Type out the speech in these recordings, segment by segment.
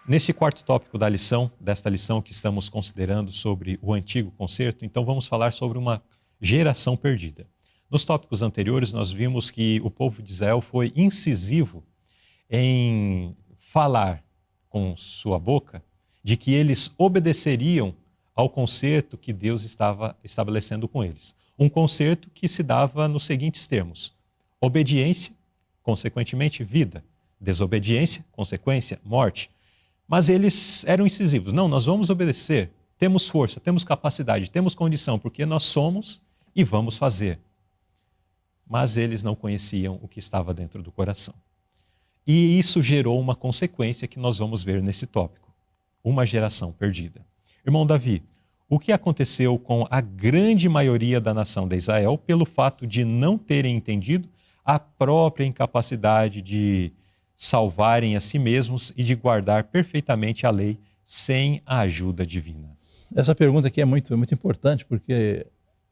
Nesse quarto tópico desta lição que estamos considerando sobre o antigo concerto, então vamos falar sobre uma geração perdida. Nos tópicos anteriores, nós vimos que o povo de Israel foi incisivo em falar com sua boca de que eles obedeceriam ao concerto que Deus estava estabelecendo com eles. Um concerto que se dava nos seguintes termos: obediência, consequentemente vida; desobediência, consequência, morte. Mas eles eram incisivos. Não, nós vamos obedecer. Temos força, temos capacidade, temos condição, porque nós somos e vamos fazer. Mas eles não conheciam o que estava dentro do coração. E isso gerou uma consequência que nós vamos ver nesse tópico: uma geração perdida. Irmão Davi, o que aconteceu com a grande maioria da nação de Israel pelo fato de não terem entendido a própria incapacidade de salvarem a si mesmos e de guardar perfeitamente a lei sem a ajuda divina? Essa pergunta aqui é muito importante, porque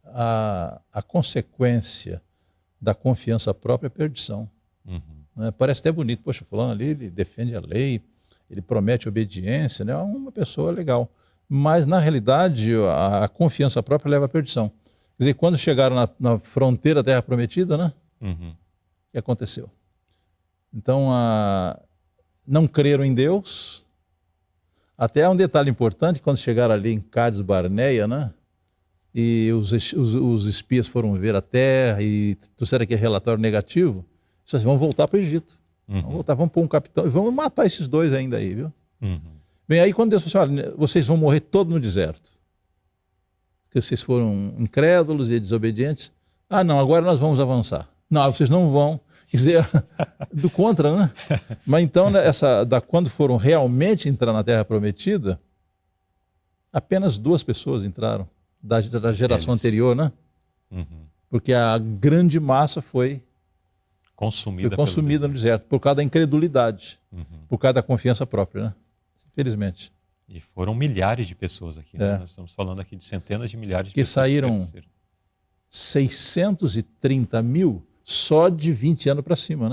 a consequência da confiança própria é perdição. Né? Parece até bonito, poxa, fulano ali, ele defende a lei, ele promete obediência, né? É uma pessoa legal. Mas, na realidade, a confiança própria leva à perdição. Quer dizer, quando chegaram na fronteira da Terra Prometida, né? O que aconteceu? Então, não creram em Deus. Até um detalhe importante: quando chegaram ali em Cádiz Barneia, né? E os espias foram ver a terra e trouxeram aqui relatório negativo, disseram assim: vamos voltar para o Egito. Vamos voltar, vamos pôr um capitão e vamos matar esses dois ainda aí, viu? Bem, aí quando Deus falou assim: olha, vocês vão morrer todos no deserto, porque vocês foram incrédulos e desobedientes. Ah, não, agora nós vamos avançar. Não, vocês não vão. Quer dizer, do contra, né? Mas então, né, quando foram realmente entrar na Terra Prometida, apenas 2 pessoas entraram da geração anterior, né? Porque a grande massa foi consumida no deserto, por causa da incredulidade, por causa da confiança própria, né? Infelizmente. E foram milhares de pessoas aqui, né? Nós estamos falando aqui de centenas de milhares de que pessoas. Saíram 630 mil só de 20 anos para cima,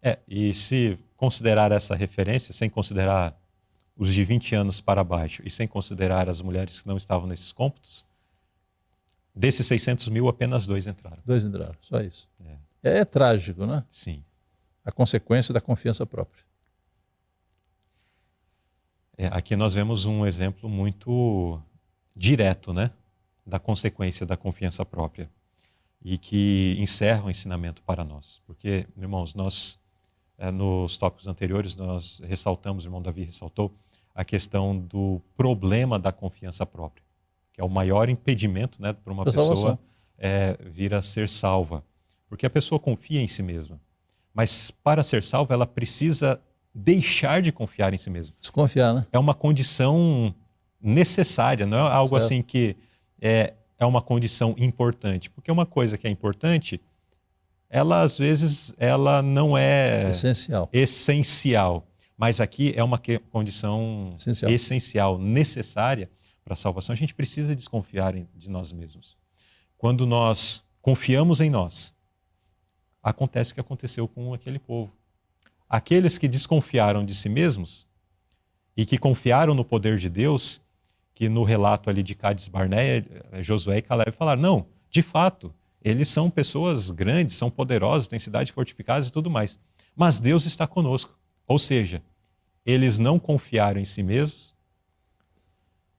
né? E se considerar essa referência, sem considerar os de 20 anos para baixo e sem considerar as mulheres que não estavam nesses cômputos, desses 600 mil, apenas 2 entraram. 2 entraram, só isso. É trágico, né? Sim. A consequência da confiança própria. Aqui nós vemos um exemplo muito direto, né, da consequência da confiança própria, e que encerra o ensinamento para nós. Porque, irmãos, nós, nos tópicos anteriores, nós ressaltamos, o irmão Davi ressaltou, a questão do problema da confiança própria, que é o maior impedimento, né, para uma pessoa vir a ser salva. Porque a pessoa confia em si mesma, mas para ser salva ela precisa deixar de confiar em si mesma. Desconfiar, né? É uma condição necessária, não é algo assim que é uma condição importante. Porque uma coisa que é importante, ela às vezes ela não é essencial. Mas aqui é uma condição essencial, necessária para a salvação. A gente precisa desconfiar de nós mesmos. Quando nós confiamos em nós, acontece o que aconteceu com aquele povo. Aqueles que desconfiaram de si mesmos e que confiaram no poder de Deus, que no relato ali de Cádiz Barneia, Josué e Caleb falaram: não, de fato, eles são pessoas grandes, são poderosos, têm cidades fortificadas e tudo mais, mas Deus está conosco. Ou seja, eles não confiaram em si mesmos.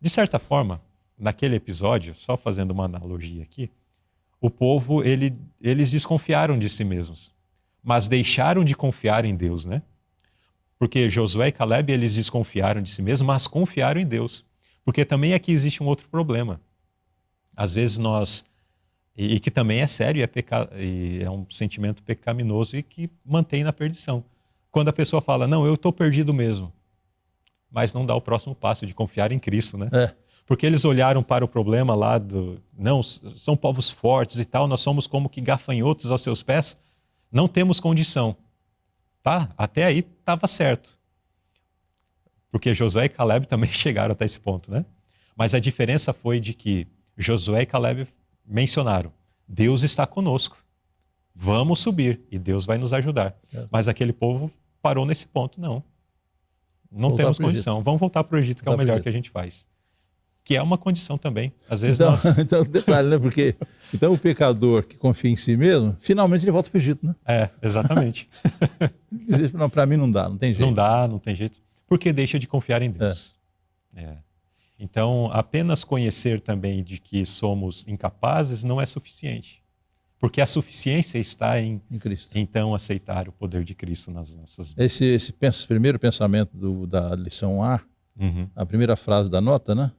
De certa forma, naquele episódio, só fazendo uma analogia aqui, o povo, eles desconfiaram de si mesmos, mas deixaram de confiar em Deus, né? Porque Josué e Caleb, eles desconfiaram de si mesmos, mas confiaram em Deus. Porque também aqui existe um outro problema. Às vezes nós, e que também é sério, e é um sentimento pecaminoso e que mantém na perdição. Quando a pessoa fala: não, eu estou perdido mesmo, mas não dá o próximo passo de confiar em Cristo, né? Porque eles olharam para o problema lá não, são povos fortes e tal, nós somos como que gafanhotos aos seus pés, não temos condição. Tá, até aí estava certo. Porque Josué e Caleb também chegaram até esse ponto, né? Mas a diferença foi de que Josué e Caleb mencionaram: Deus está conosco, vamos subir e Deus vai nos ajudar. Mas aquele povo parou nesse ponto: não Não temos condição. Vamos voltar para o Egito, que é o melhor que a gente faz. Que é uma condição também. Às vezes Então, detalhe, né? Porque então, o pecador que confia em si mesmo, finalmente ele volta para o Egito, né? Exatamente. Não, para mim não dá, não tem jeito. Não dá, não tem jeito. Porque deixa de confiar em Deus. Então, apenas conhecer também de que somos incapazes não é suficiente. Porque a suficiência está em Cristo. Então, aceitar o poder de Cristo nas nossas vidas. Esse primeiro pensamento da lição A, a primeira frase da nota, né?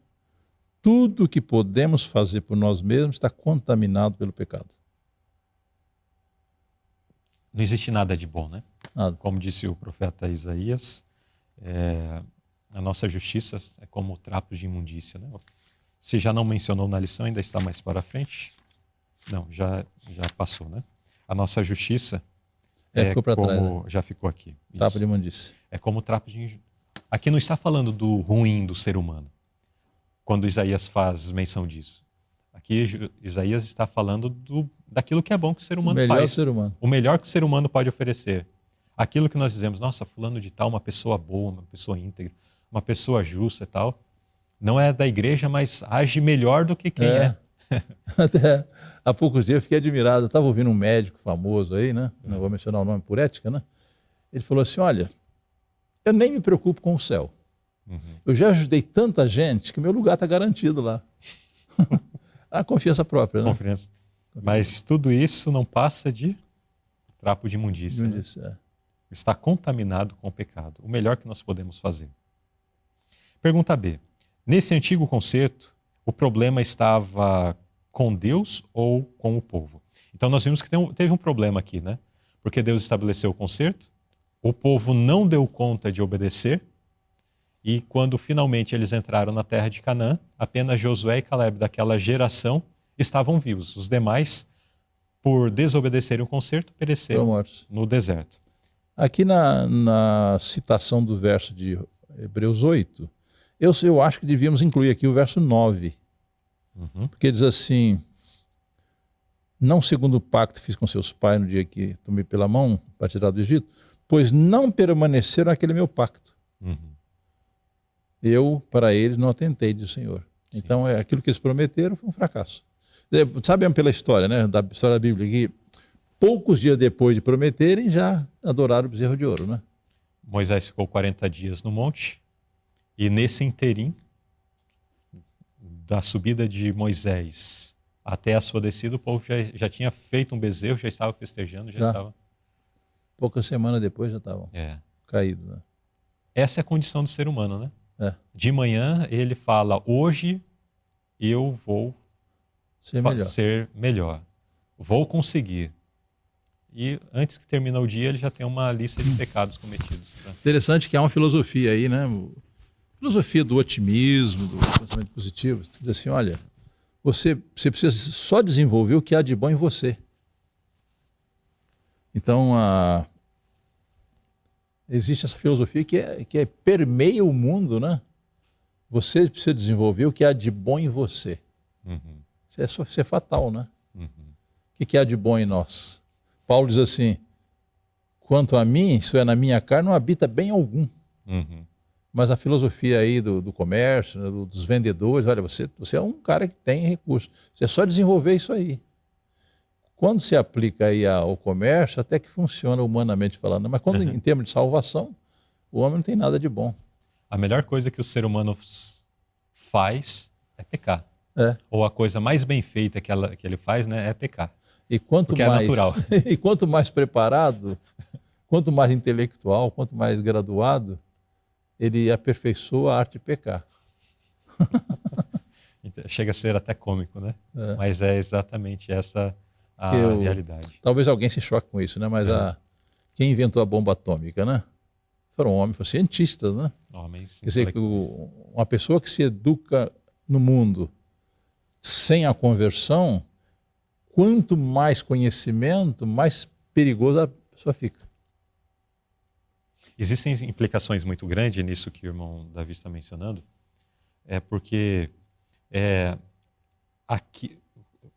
Tudo que podemos fazer por nós mesmos está contaminado pelo pecado. Não existe nada de bom, né? Nada. Como disse o profeta Isaías, a nossa justiça é como trapos de imundícia, né? Se já não mencionou na lição, ainda está mais para frente. Não, já passou, né? A nossa justiça ficou para trás, né? Já ficou aqui. Trapo de imundícia. É como trapo de... Aqui não está falando do ruim do ser humano, quando Isaías faz menção disso. Aqui Isaías está falando daquilo que é bom que o ser humano faz. O melhor ser humano. O melhor que o ser humano pode oferecer. Aquilo que nós dizemos, nossa, fulano de tal, uma pessoa boa, uma pessoa íntegra, uma pessoa justa e tal, não é da igreja, mas age melhor do que quem é. Até há poucos dias eu fiquei admirado. Eu estava ouvindo um médico famoso aí, né? Não vou mencionar o nome por ética, né? Ele falou assim, olha, eu nem me preocupo com o céu. Eu já ajudei tanta gente que meu lugar está garantido lá. A confiança própria, né? Confiança. Mas tudo isso não passa de trapo de imundícia. Né? Está contaminado com o pecado. O melhor que nós podemos fazer. Pergunta B. Nesse antigo concerto, o problema estava com Deus ou com o povo? Então nós vimos que teve um problema aqui, né? Porque Deus estabeleceu o concerto, o povo não deu conta de obedecer, e quando finalmente eles entraram na terra de Canaã, apenas Josué e Caleb daquela geração estavam vivos. Os demais, por desobedecerem o concerto, pereceram no deserto. Aqui na citação do verso de Hebreus 8, eu acho que devíamos incluir aqui o verso 9. Porque diz assim, não segundo o pacto que fiz com seus pais no dia que tomei pela mão para tirar do Egito, pois não permaneceram naquele meu pacto. Eu, para eles, não atentei, diz o Senhor. Sim. Então, aquilo que eles prometeram foi um fracasso. Sabemos pela história, né, da história da Bíblia, que poucos dias depois de prometerem, já adoraram o bezerro de ouro, né? Moisés ficou 40 dias no monte, e nesse interim, da subida de Moisés até a sua descida, o povo já tinha feito um bezerro, já estava festejando, já estava... Poucas semanas depois já estavam caídos. Né? Essa é a condição do ser humano, né? De manhã ele fala, hoje eu vou ser melhor. Vou conseguir. E antes que termine o dia, ele já tem uma lista de pecados cometidos. Né? Interessante que há uma filosofia aí, né? Filosofia do otimismo, do pensamento positivo. Você diz assim, olha, você precisa só desenvolver o que há de bom em você. Então, existe essa filosofia que permeia o mundo, né? Você precisa desenvolver o que há de bom em você. Isso é fatal, né? O que há de bom em nós? Paulo diz assim, quanto a mim, isso é, na minha carne, não habita bem algum. Mas a filosofia aí do comércio, né, dos vendedores, olha, você é um cara que tem recursos. Você é só desenvolver isso aí. Quando se aplica aí ao comércio, até que funciona humanamente falando. Mas quando em termos de salvação, o homem não tem nada de bom. A melhor coisa que o ser humano faz é pecar. Ou a coisa mais bem feita que ele faz, né, é pecar. E quanto porque mais, é natural. E quanto mais preparado, quanto mais intelectual, quanto mais graduado, ele aperfeiçoa a arte de pecar. Chega a ser até cômico, né? Mas é exatamente essa a realidade. Talvez alguém se choque com isso, né? Mas quem inventou a bomba atômica, né? Foram homens, foram cientistas, né? Homens. Quer dizer, uma pessoa que se educa no mundo sem a conversão, quanto mais conhecimento, mais perigosa a pessoa fica. Existem implicações muito grandes nisso que o irmão Davi está mencionando, porque aqui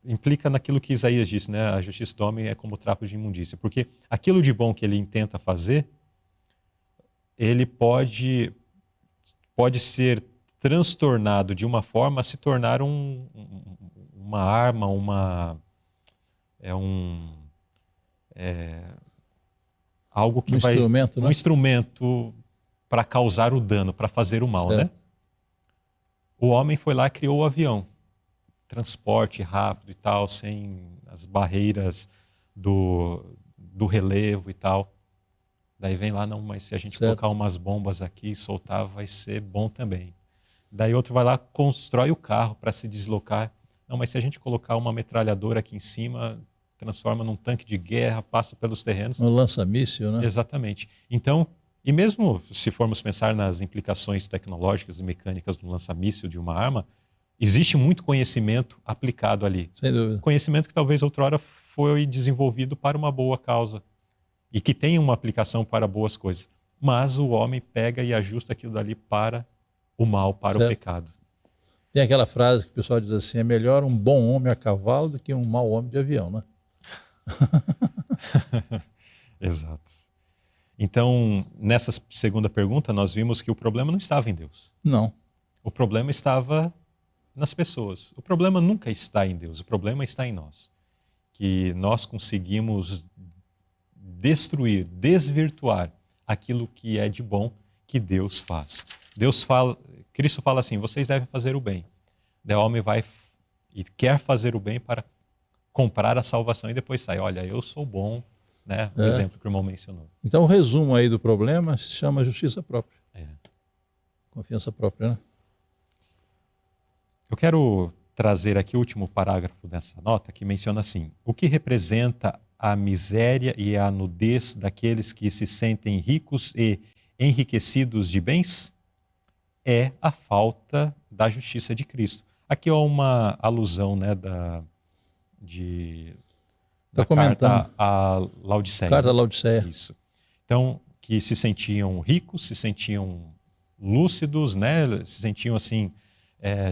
implica naquilo que Isaías disse, né? A justiça do homem é como trapo de imundícia, porque aquilo de bom que ele intenta fazer, ele pode pode ser transtornado de uma forma a se tornar uma arma, algo que vai... instrumento, né? Um instrumento para causar o dano, para fazer o mal, Certo. né? O homem foi lá e criou o avião. Transporte rápido e tal, sem as barreiras do relevo e tal. Daí vem lá, não, mas se a gente Certo. colocar umas bombas aqui e soltar, vai ser bom também. Daí outro vai lá, constrói o carro para se deslocar. Não, mas se a gente colocar uma metralhadora aqui em cima, transforma num tanque de guerra, passa pelos terrenos. Um lança-míssil, né? Exatamente. Então, e mesmo se formos pensar nas implicações tecnológicas e mecânicas do lança-míssil de uma arma, existe muito conhecimento aplicado ali. Sem dúvida. Conhecimento que talvez outrora foi desenvolvido para uma boa causa e que tem uma aplicação para boas coisas. Mas o homem pega e ajusta aquilo dali para o mal, para Certo. o pecado. Tem aquela frase que o pessoal diz assim, é melhor um bom homem a cavalo do que um mau homem de avião, né? Exato. Então, nessa segunda pergunta, nós vimos que o problema não estava em Deus. Não. O problema estava nas pessoas. O problema nunca está em Deus, o problema está em nós. Que nós conseguimos destruir, desvirtuar aquilo que é de bom que Deus faz. Cristo fala assim, vocês devem fazer o bem. O homem vai e quer fazer o bem para comprar a salvação e depois sai, olha, eu sou bom, né? O exemplo que o irmão mencionou. Então o resumo aí do problema se chama justiça própria. Confiança própria, né? Eu quero trazer aqui o último parágrafo dessa nota que menciona assim, o que representa a miséria e a nudez daqueles que se sentem ricos e enriquecidos de bens? É a falta da justiça de Cristo. Aqui é uma alusão, né, da carta a Laodiceia. Carta a Laodiceia. Isso. Então, que se sentiam ricos, se sentiam lúcidos, né, se sentiam assim,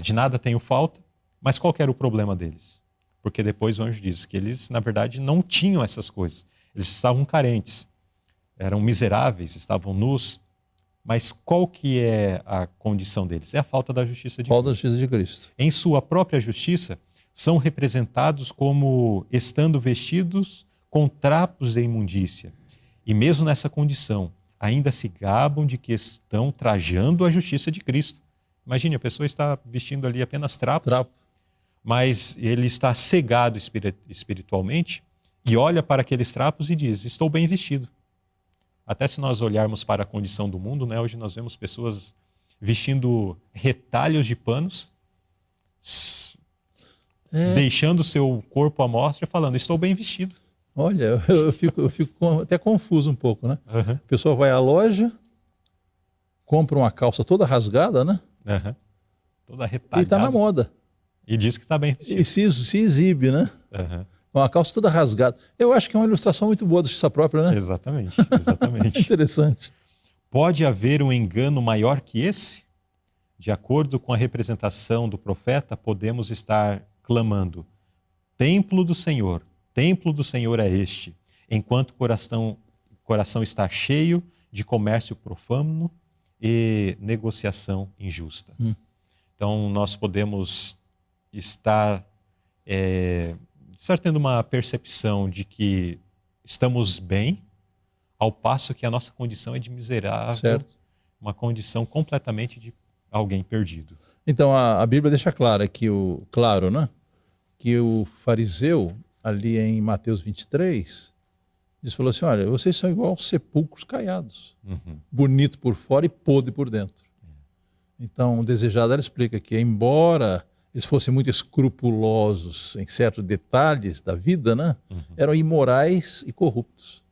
de nada tenho falta, mas qual que era o problema deles? Porque depois o anjo diz que eles, na verdade, não tinham essas coisas. Eles estavam carentes, eram miseráveis, estavam nus. Mas qual que é a condição deles? É a falta da justiça de Cristo. Falta da justiça de Cristo. Em sua própria justiça, são representados como estando vestidos com trapos de imundícia. E mesmo nessa condição, ainda se gabam de que estão trajando a justiça de Cristo. Imagine, a pessoa está vestindo ali apenas trapos, mas ele está cegado espiritualmente e olha para aqueles trapos e diz, estou bem vestido. Até se nós olharmos para a condição do mundo, né, hoje nós vemos pessoas vestindo retalhos de panos, deixando seu corpo à mostra e falando, estou bem vestido. Olha, eu fico até confuso um pouco, né? Uhum. A pessoa vai à loja, compra uma calça toda rasgada, né? Uhum. Toda retalhada. E está na moda. E diz que está bem vestido. E se exibe, né? Uhum. Uma calça toda rasgada. Eu acho que é uma ilustração muito boa da justiça própria, né? Exatamente, exatamente. Interessante. Pode haver um engano maior que esse? De acordo com a representação do profeta, podemos estar clamando, templo do Senhor é este, enquanto o coração está cheio de comércio profano e negociação injusta. Então, nós podemos estar tendo uma percepção de que estamos bem, ao passo que a nossa condição é de miserável, certo. Uma condição completamente de alguém perdido. Então, a Bíblia deixa claro né, que o fariseu, ali em Mateus 23, falou assim, olha, vocês são igual sepulcros caiados, bonito por fora e podre por dentro. Então, o desejado, ela explica que, embora eles fossem muito escrupulosos em certos detalhes da vida, né, eram imorais e corruptos.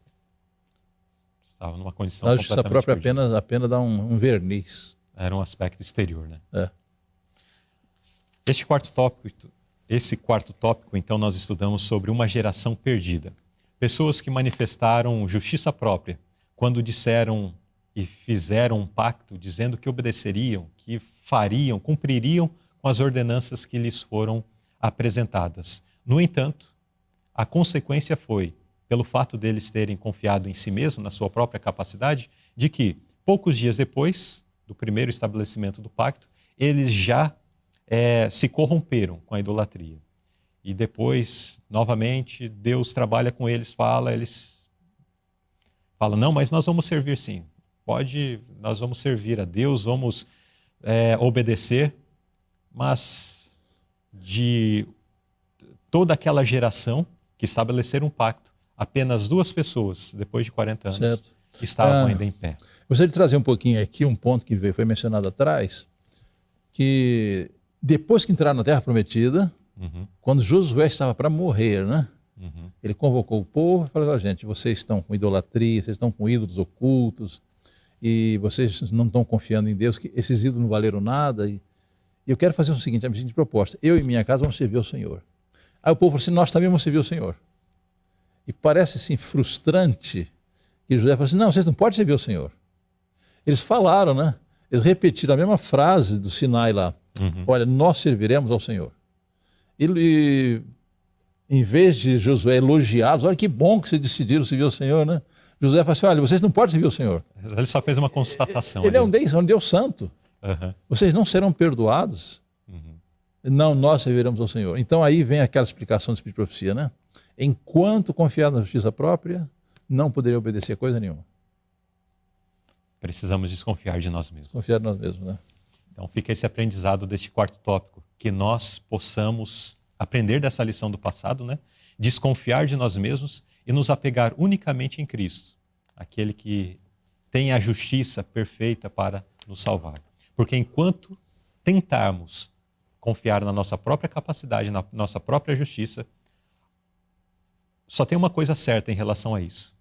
Estava numa condição a justiça própria perdida. apenas dá um verniz. Era um aspecto exterior, né? Esse quarto tópico, então, nós estudamos sobre uma geração perdida. Pessoas que manifestaram justiça própria quando disseram e fizeram um pacto dizendo que obedeceriam, que fariam, cumpririam com as ordenanças que lhes foram apresentadas. No entanto, a consequência foi, pelo fato deles terem confiado em si mesmo, na sua própria capacidade, de que, poucos dias depois, do primeiro estabelecimento do pacto, eles já se corromperam com a idolatria. E depois, novamente, Deus trabalha com eles falam, não, mas nós vamos servir sim. Nós vamos servir a Deus, vamos obedecer, mas de toda aquela geração que estabeleceram um pacto, apenas 2 pessoas, depois de 40 anos, certo, estavam ainda em pé. Gostaria de trazer um pouquinho aqui um ponto que foi mencionado atrás, que depois que entraram na Terra Prometida, quando Josué estava para morrer, né? Ele convocou o povo e falou, gente, vocês estão com idolatria, vocês estão com ídolos ocultos, e vocês não estão confiando em Deus, que esses ídolos não valeram nada, e eu quero fazer o seguinte, a seguinte proposta, eu e minha casa vamos servir ao Senhor. Aí o povo falou assim, nós também vamos servir ao Senhor. E parece assim frustrante que José falou assim, não, vocês não podem servir ao Senhor. Eles falaram, né? Eles repetiram a mesma frase do Sinai lá. Olha, nós serviremos ao Senhor. E em vez de Josué elogiá-los, olha que bom que vocês decidiram servir ao Senhor, né? Josué falou assim, olha, vocês não podem servir ao Senhor. Ele só fez uma constatação. Ele é um Deus santo. Vocês não serão perdoados. Não, nós serviremos ao Senhor. Então aí vem aquela explicação do Espírito de Profecia, né? Enquanto confiar na justiça própria, não poderia obedecer a coisa nenhuma. Precisamos desconfiar de nós mesmos. Confiar em nós mesmos, né? Então fica esse aprendizado deste 4º tópico, que nós possamos aprender dessa lição do passado, né? Desconfiar de nós mesmos e nos apegar unicamente em Cristo, aquele que tem a justiça perfeita para nos salvar. Porque enquanto tentarmos confiar na nossa própria capacidade, na nossa própria justiça, só tem uma coisa certa em relação a isso: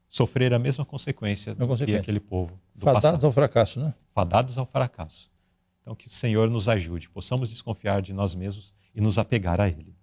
sofrer a mesma consequência que aquele povo do passado. Fadados ao fracasso, né? Fadados ao fracasso. Então que o Senhor nos ajude, possamos desconfiar de nós mesmos e nos apegar a Ele.